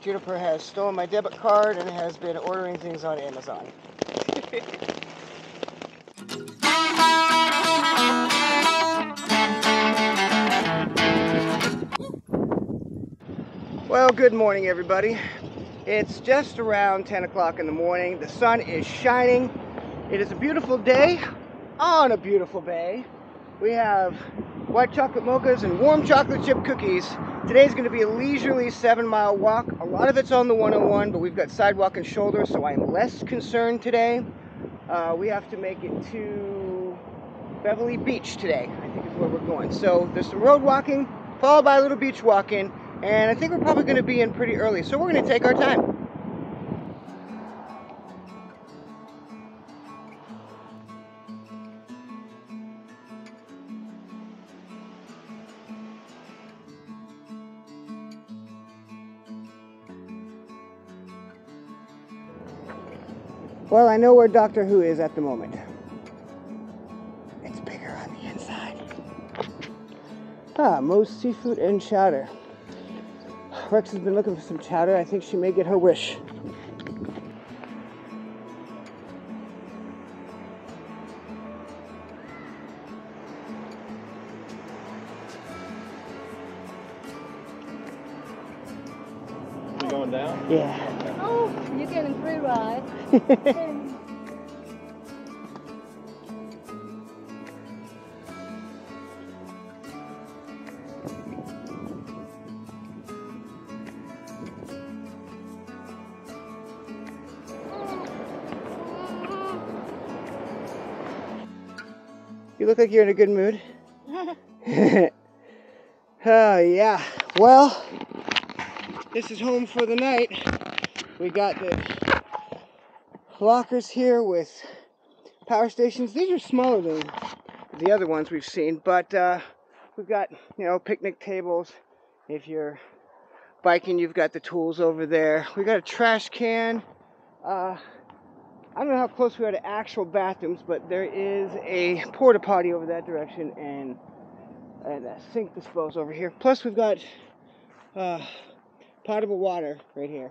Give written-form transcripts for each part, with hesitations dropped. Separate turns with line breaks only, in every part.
Juniper has stolen my debit card and has been ordering things on Amazon. Well, good morning, everybody. It's just around 10 o'clock in the morning. The sun is shining. It is a beautiful day on a beautiful bay. We have white chocolate mochas and warm chocolate chip cookies. Today's going to be a leisurely 7-mile walk. A lot of it's on the 101, but we've got sidewalk and shoulder, so I am less concerned today. We have to make it to Beverly Beach today, I think is where we're going. So there's some road walking, followed by a little beach walking, and I think we're probably going to be in pretty early, so we're going to take our time. Well, I know where Doctor Who is at the moment. It's bigger on the inside. Moe's Seafood and Chowder. Rex has been looking for some chowder. I think she may get her wish.
You going down?
Yeah.
Oh, you're getting free ride.
You look like you're in a good mood. Oh, yeah. Well, this is home for the night. We got the lockers here with power stations. These are smaller than the other ones we've seen, but we've got, you know, picnic tables. If you're biking, you've got the tools over there. We got a trash can. I don't know how close we are to actual bathrooms, but there is a porta potty over that direction and a sink disposal over here. Plus we've got potable water right here.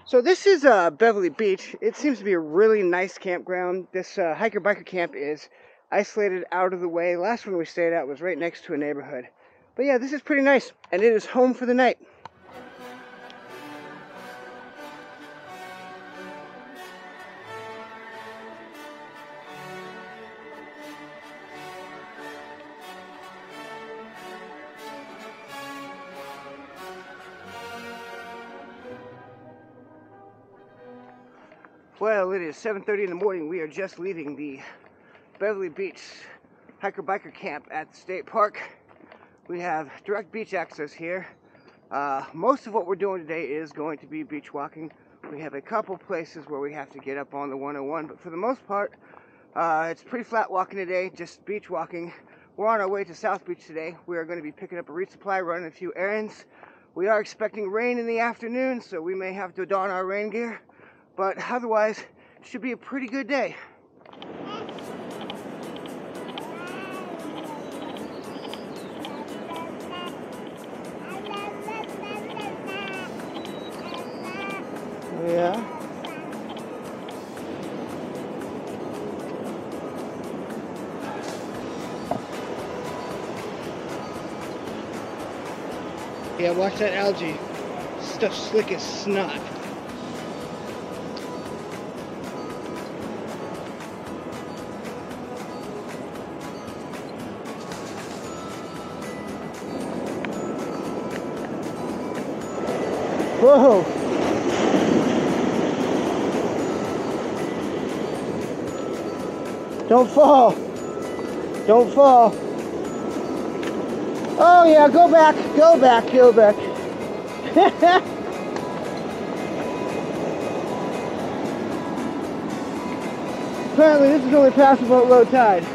So this is Beverly Beach. It seems to be a really nice campground. This hiker-biker camp is isolated out of the way. Last one we stayed at was right next to a neighborhood. But yeah, this is pretty nice, and it is home for the night. Well, it is 7:30 in the morning. We are just leaving the Beverly Beach hiker-biker camp at the state park. We have direct beach access here. Most of what we're doing today is going to be beach walking. We have a couple places where we have to get up on the 101, but for the most part, it's pretty flat walking today, just beach walking. We're on our way to South Beach today. We are going to be picking up a resupply, running a few errands. We are expecting rain in the afternoon, so we may have to don our rain gear. But otherwise, it should be a pretty good day. Yeah. Yeah, watch that algae. Stuff's slick as snot. Whoa! Don't fall! Don't fall! Oh yeah, go back, go back, go back. Apparently this is only passable at low tide.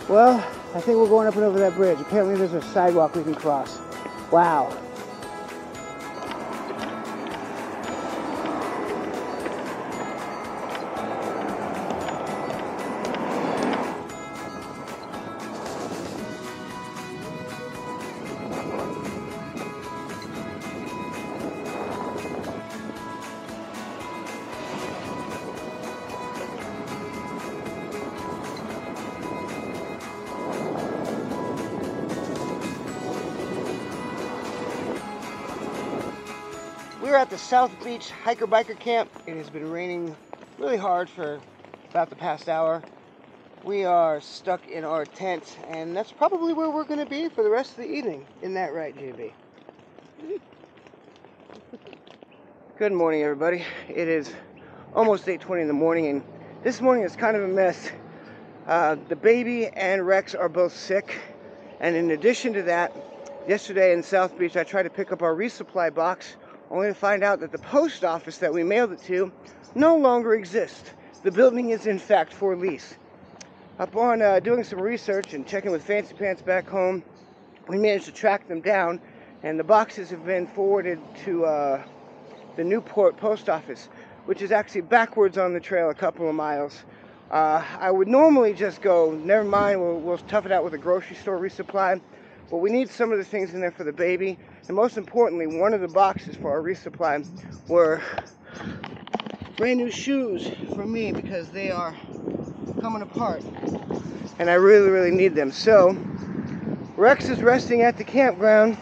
Well, I think we're going up and over that bridge. Apparently there's a sidewalk we can cross. Wow. We're at the South Beach Hiker-Biker Camp. It has been raining really hard for about the past hour. We are stuck in our tent, and that's probably where we're going to be for the rest of the evening. Isn't that right, JB? Good morning, everybody. It is almost 8:20 in the morning, and this morning is kind of a mess. The baby and Rex are both sick, and in addition to that, yesterday in South Beach, I tried to pick up our resupply box, only to find out that the post office that we mailed it to no longer exists. The building is in fact for lease. Upon doing some research and checking with Fancy Pants back home, we managed to track them down, and the boxes have been forwarded to the Newport post office, which is actually backwards on the trail a couple of miles. I would normally just go, never mind, we'll tough it out with a grocery store resupply. But we need some of the things in there for the baby. And most importantly, one of the boxes for our resupply were brand new shoes for me because they are coming apart. And I really, really need them. So, Rex is resting at the campground.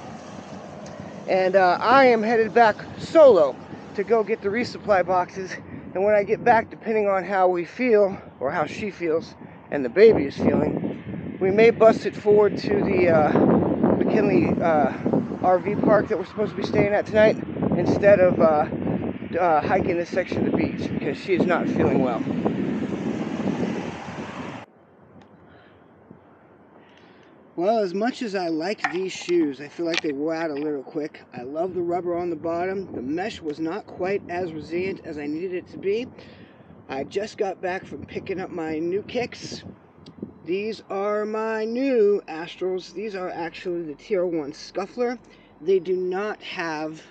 And I am headed back solo to go get the resupply boxes. And when I get back, depending on how we feel, or how she feels, and the baby is feeling, we may bust it forward to the McKinley RV park that we're supposed to be staying at tonight, instead of hiking this section of the beach, because she is not feeling well. Well, as much as I like these shoes, I feel like they wore out a little quick. I love the rubber on the bottom. The mesh was not quite as resilient as I needed it to be. I just got back from picking up my new kicks. These are my new Astrals. These are actually the TR1 Scuffler. They do not have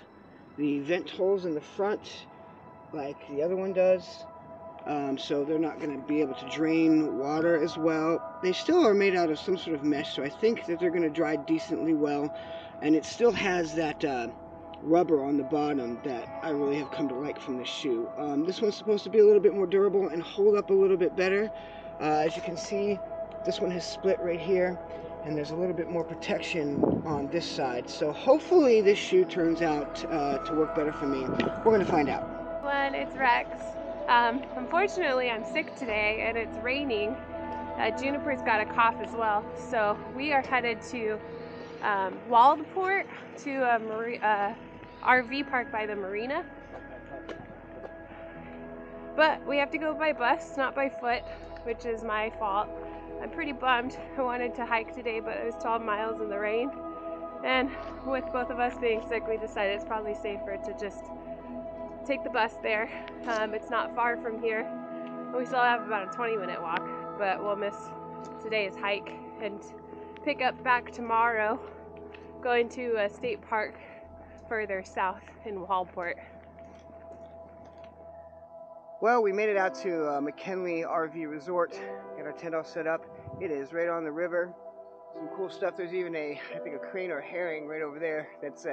the vent holes in the front like the other one does. So they're not going to be able to drain water as well. They still are made out of some sort of mesh, so I think that they're going to dry decently well. And it still has that rubber on the bottom that I really have come to like from this shoe. This one's supposed to be a little bit more durable and hold up a little bit better. As you can see, this one has split right here, and there's a little bit more protection on this side. So hopefully this shoe turns out to work better for me. We're going to find out.
It's Rex. Unfortunately, I'm sick today and it's raining. Juniper's got a cough as well, so we are headed to Waldport, to a RV park by the marina. But we have to go by bus, not by foot, which is my fault. I'm pretty bummed. I wanted to hike today, but it was 12 miles in the rain. And with both of us being sick, we decided it's probably safer to just take the bus there. It's not far from here. We still have about a 20-minute walk, but we'll miss today's hike and pick up back tomorrow, going to a state park further south in Waldport.
Well, we made it out to McKinley RV Resort. Got our tent all set up. It is right on the river. Some cool stuff. There's even I think a crane or a herring right over there that's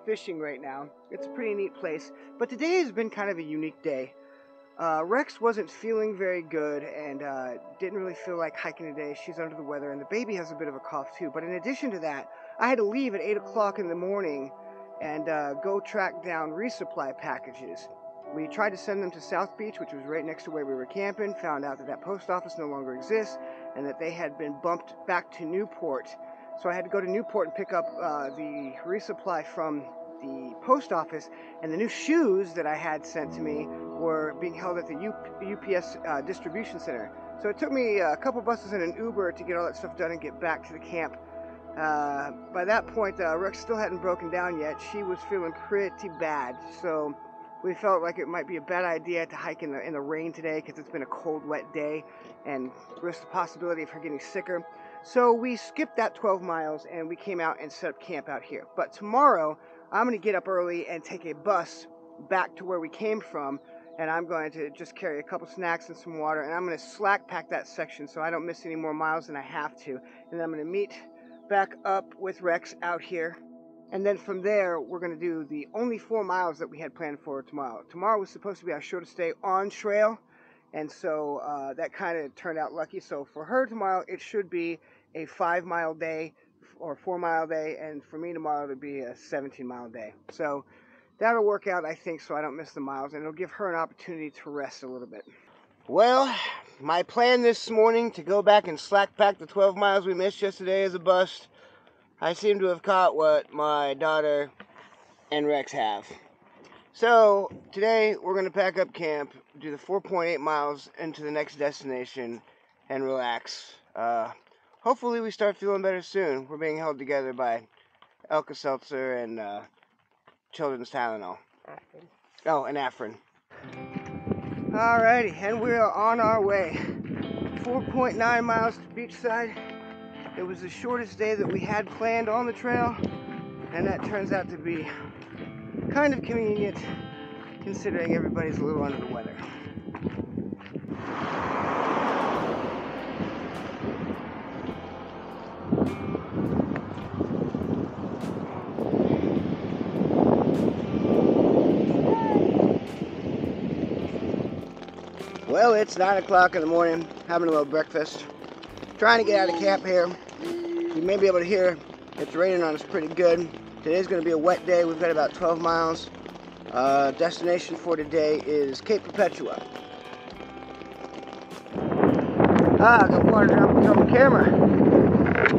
fishing right now. It's a pretty neat place. But today has been kind of a unique day. Rex wasn't feeling very good and didn't really feel like hiking today. She's under the weather, and the baby has a bit of a cough too. But in addition to that, I had to leave at 8 o'clock in the morning and go track down resupply packages. We tried to send them to South Beach, which was right next to where we were camping, found out that that post office no longer exists, and that they had been bumped back to Newport. So I had to go to Newport and pick up the resupply from the post office, and the new shoes that I had sent to me were being held at the UPS distribution center. So it took me a couple buses and an Uber to get all that stuff done and get back to the camp. By that point, Rex still hadn't broken down yet. She was feeling pretty bad. So we felt like it might be a bad idea to hike in the rain today because it's been a cold, wet day and risk the possibility of her getting sicker. So we skipped that 12 miles and we came out and set up camp out here. But tomorrow, I'm going to get up early and take a bus back to where we came from, and I'm going to just carry a couple snacks and some water, and I'm going to slack pack that section so I don't miss any more miles than I have to. And then I'm going to meet back up with Rex out here. And then from there, we're going to do the only 4 miles that we had planned for tomorrow. Tomorrow was supposed to be our shortest day on trail, and so that kind of turned out lucky. So for her tomorrow, it should be a 5-mile day or 4-mile day, and for me tomorrow, it'll be a 17-mile day. So that'll work out, I think, so I don't miss the miles, and it'll give her an opportunity to rest a little bit. Well, my plan this morning to go back and slack pack the 12 miles we missed yesterday is a bust. I seem to have caught what my daughter and Rex have. So today we're going to pack up camp, do the 4.8 miles into the next destination, and relax. Hopefully we start feeling better soon. We're being held together by Alka-Seltzer and Children's Tylenol. Oh, and Afrin. Alrighty, and we are on our way. 4.9 miles to beachside. It was the shortest day that we had planned on the trail, and that turns out to be kind of convenient considering everybody's a little under the weather. Well, it's 9 o'clock in the morning, having a little breakfast. Trying to get out of camp here. You may be able to hear it's raining on us pretty good. Today's going to be a wet day. We've got about 12 miles. Destination for today is Cape Perpetua. I got water dropping on the camera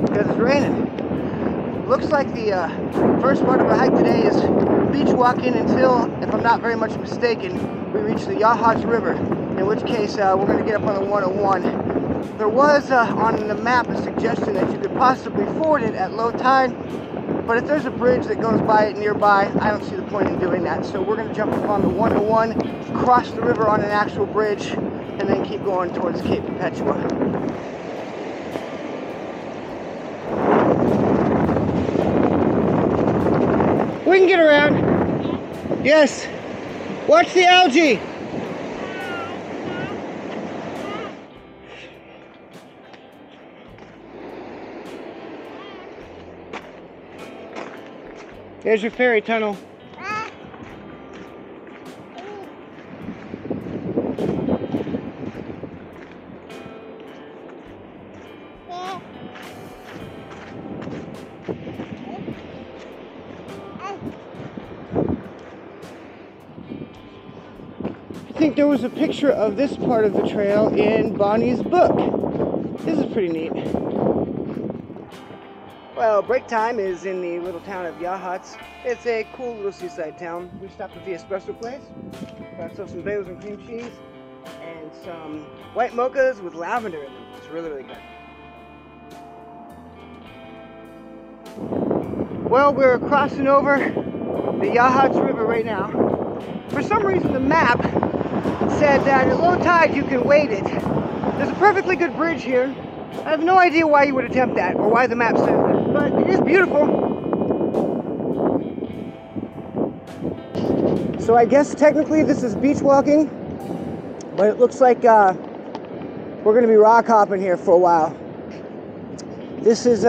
because it's raining. Looks like the first part of the hike today is beach walking until, if I'm not very much mistaken, we reach the Yachats River, in which case we're going to get up on the 101. There was on the map a suggestion that you could possibly ford it at low tide, but if there's a bridge that goes by it nearby, I don't see the point in doing that. So we're going to jump up on the 101, cross the river on an actual bridge, and then keep going towards Cape Perpetua. We can get around. Yes. Watch the algae. There's your ferry tunnel. I think there was a picture of this part of the trail in Bonnie's book. This is pretty neat. Well, break time is in the little town of Yachats. It's a cool little seaside town. We stopped at the espresso place. Got ourselves some bagels and cream cheese and some white mochas with lavender in them. It's really, really good. Well, we're crossing over the Yachats River right now. For some reason, the map said that at low tide you can wade it. There's a perfectly good bridge here. I have no idea why you would attempt that or why the map said that, but it is beautiful. So I guess technically this is beach walking, but it looks like we're going to be rock hopping here for a while. This is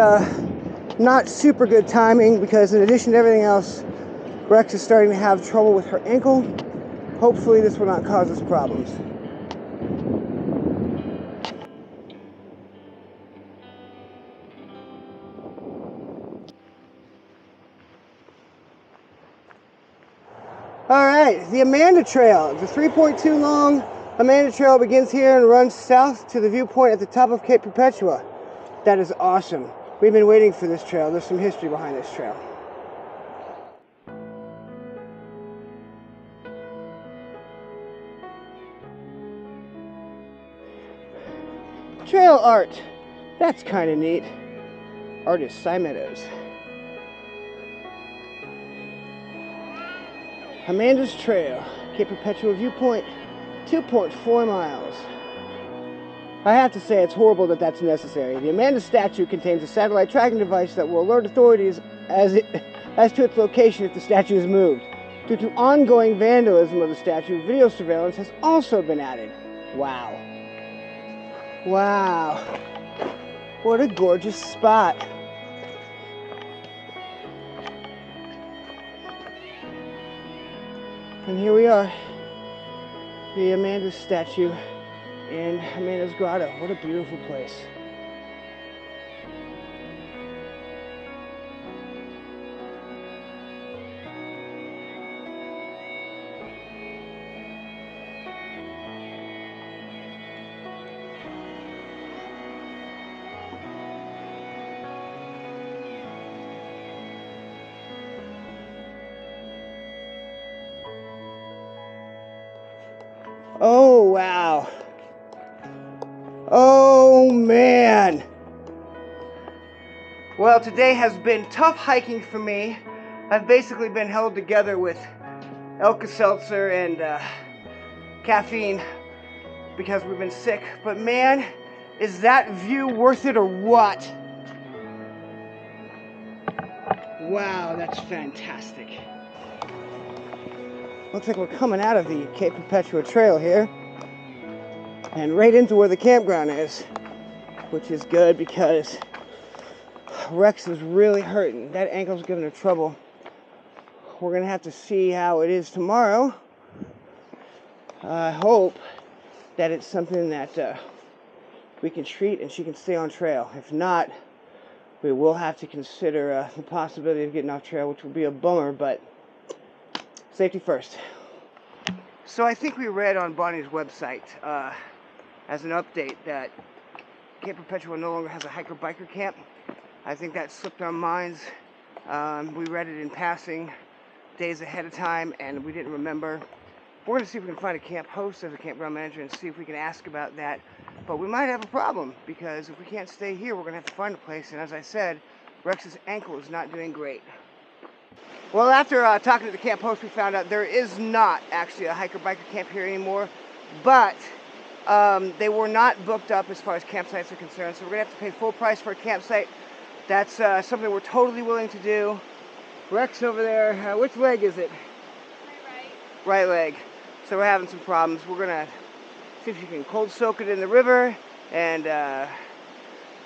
not super good timing because in addition to everything else, Rex is starting to have trouble with her ankle. Hopefully this will not cause us problems. All right, the Amanda Trail. The 3.2 long Amanda Trail begins here and runs south to the viewpoint at the top of Cape Perpetua. That is awesome. We've been waiting for this trail. There's some history behind this trail. Trail art. That's kind of neat. Artist Cy Meadows. Amanda's Trail, Cape Perpetua viewpoint, 2.4 miles. I have to say it's horrible that that's necessary. The Amanda statue contains a satellite tracking device that will alert authorities as to its location if the statue is moved. Due to ongoing vandalism of the statue, video surveillance has also been added. Wow. Wow. What a gorgeous spot. And here we are, the Amanda statue in Amanda's Grotto. What a beautiful place. Oh, wow. Oh, man. Well, today has been tough hiking for me. I've basically been held together with Alka-Seltzer and caffeine because we've been sick. But man, is that view worth it or what? Wow, that's fantastic. Looks like we're coming out of the Cape Perpetua Trail here and right into where the campground is, which is good because Rex is really hurting. That ankle's giving her trouble. We're gonna have to see how it is tomorrow. I hope that it's something that we can treat and she can stay on trail. If not, we will have to consider the possibility of getting off trail, which would be a bummer, but safety first. So I think we read on Bonnie's website as an update that Cape Perpetua no longer has a hiker-biker camp. I think that slipped our minds. We read it in passing days ahead of time and we didn't remember. We're going to see if we can find a camp host as a campground manager and see if we can ask about that. But we might have a problem because if we can't stay here, we're going to have to find a place. And as I said, Rex's ankle is not doing great. Well, after talking to the camp host, we found out there is not actually a hiker-biker camp here anymore, but they were not booked up as far as campsites are concerned, so we're going to have to pay full price for a campsite. That's something we're totally willing to do. Rex over there, which leg is it? Right leg. So we're having some problems. We're going to see if you can cold soak it in the river and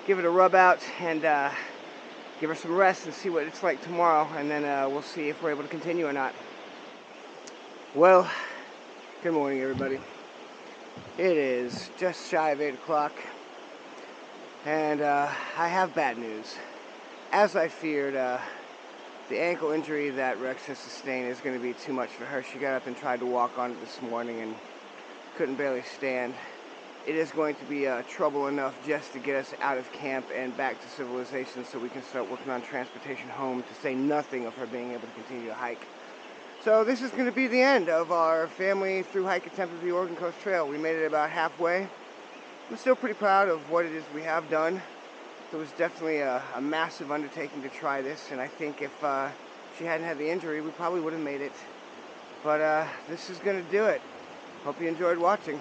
give it a rub out and give her some rest and see what it's like tomorrow, and then we'll see if we're able to continue or not. Well, good morning everybody. It is just shy of 8 o'clock and I have bad news. As I feared, the ankle injury that Rex has sustained is going to be too much for her. She got up and tried to walk on it this morning and couldn't barely stand. It is going to be trouble enough just to get us out of camp and back to civilization so we can start working on transportation home, to say nothing of her being able to continue to hike. So this is going to be the end of our family through hike attempt of the Oregon Coast Trail. We made it about halfway. I'm still pretty proud of what it is we have done. It was definitely a massive undertaking to try this, and I think if she hadn't had the injury, we probably would have made it. But this is going to do it. Hope you enjoyed watching.